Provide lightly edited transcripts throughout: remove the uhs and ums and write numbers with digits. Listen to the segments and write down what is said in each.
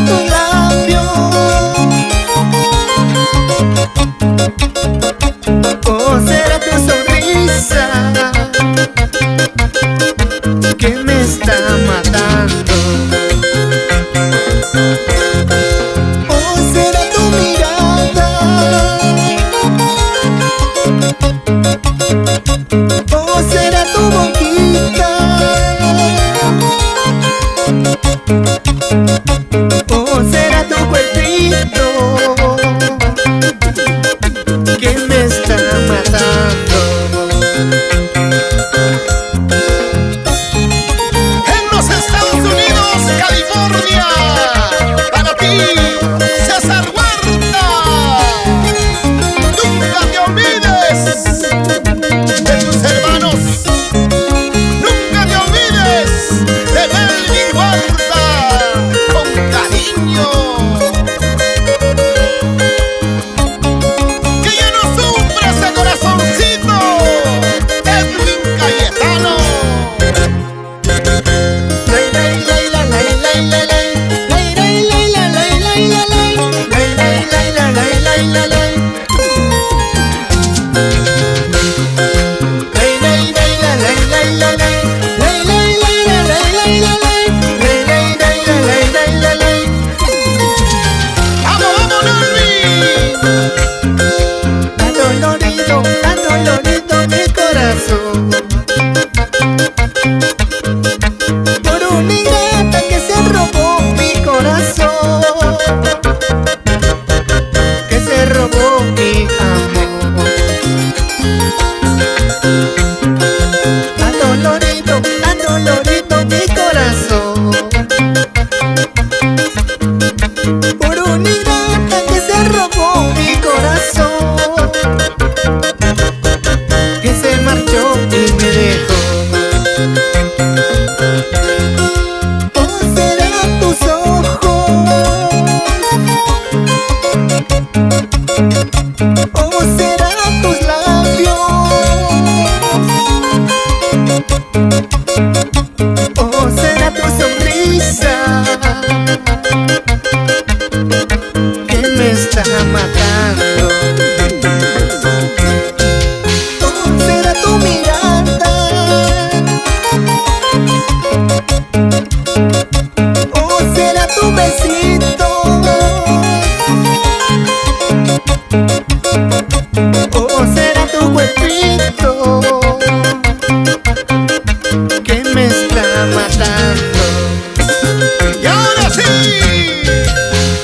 tus labios o será tu sonrisa que me está matando. O será tu mirada o será tu boquita o será tu cuerpito que me está matando. En los Estados Unidos, California, para ti, César Huerta. Nunca te olvides de tus hermanos. Nunca te olvides de Melvin Huerta. Con cariño. Que ya no sufra ese corazoncito. Edwin Cayetano. Adolorido mi corazón por una ingrata que se robó mi corazón, que se robó mi amor. Adolorido mi corazón por una ingrata que se robó mi corazón, que se marchó y me dejó. ¿O será tus ojos? ¿O será tus labios? ¿O será tu sonrisa que me está matando? ¿O será tu mirada? ¿O será tu besito? ¿O será tu cuerpito que me está matando? Y ahora sí.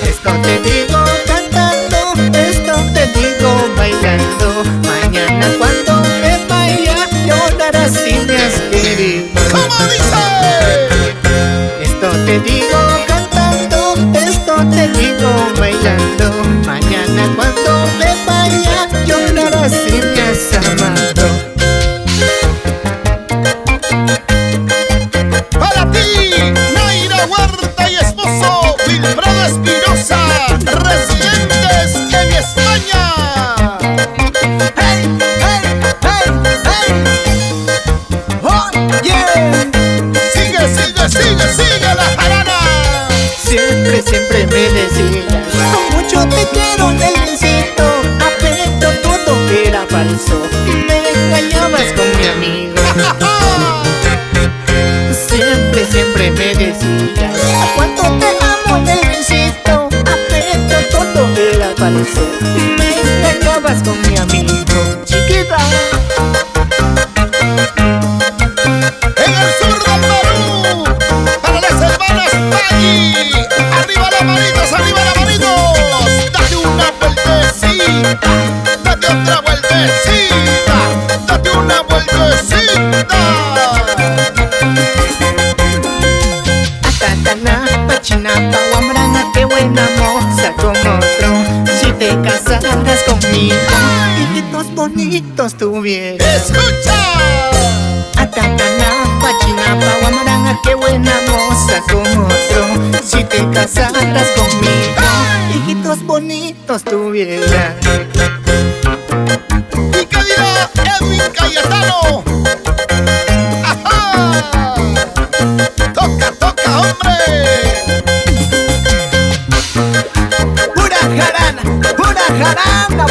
Esto te digo cantando, esto te digo bailando. Mañana cuando me vaya llorarás si me has querido. ¿Cómo dice? Esto te digo cantando, esto te digo bailando. Mañana cuando me vaya llorarás si me has amado. Para ti, Naira Huerta y esposo Wilfredo Espinosa, residentes en España. ¡Hey, hey, hey, hey! ¡Oh, yeah! Sigue la jarana. Siempre me decías con mucho te quiero, Nelvincito. Afecto, todo era falso. Me engañabas con mi amigo. Siempre me decías cuánto te amo, Nelvincito. Afecto, todo era falso. Me engañabas con mi amigo. Chiquita. En el sur del Perú, para las hermanas Paggi. Arriba las manitos, arriba las manitos. Date una vueltecita, date otra vueltecita, date una vueltecita. Atatana, Pachinapa, Guambrana, qué buena moza con otro. Si te casaras conmigo, hijitos bonitos tuvieras. ¡Escucha! Atatana, Pachinapa, Guambrana, qué buena moza con otro. Si te casaras conmigo, hijitos bonitos tuvieras. ¿Y qué dirá Edwin Cayetano? ¡Ajá! ¡Toca, hombre! charanga,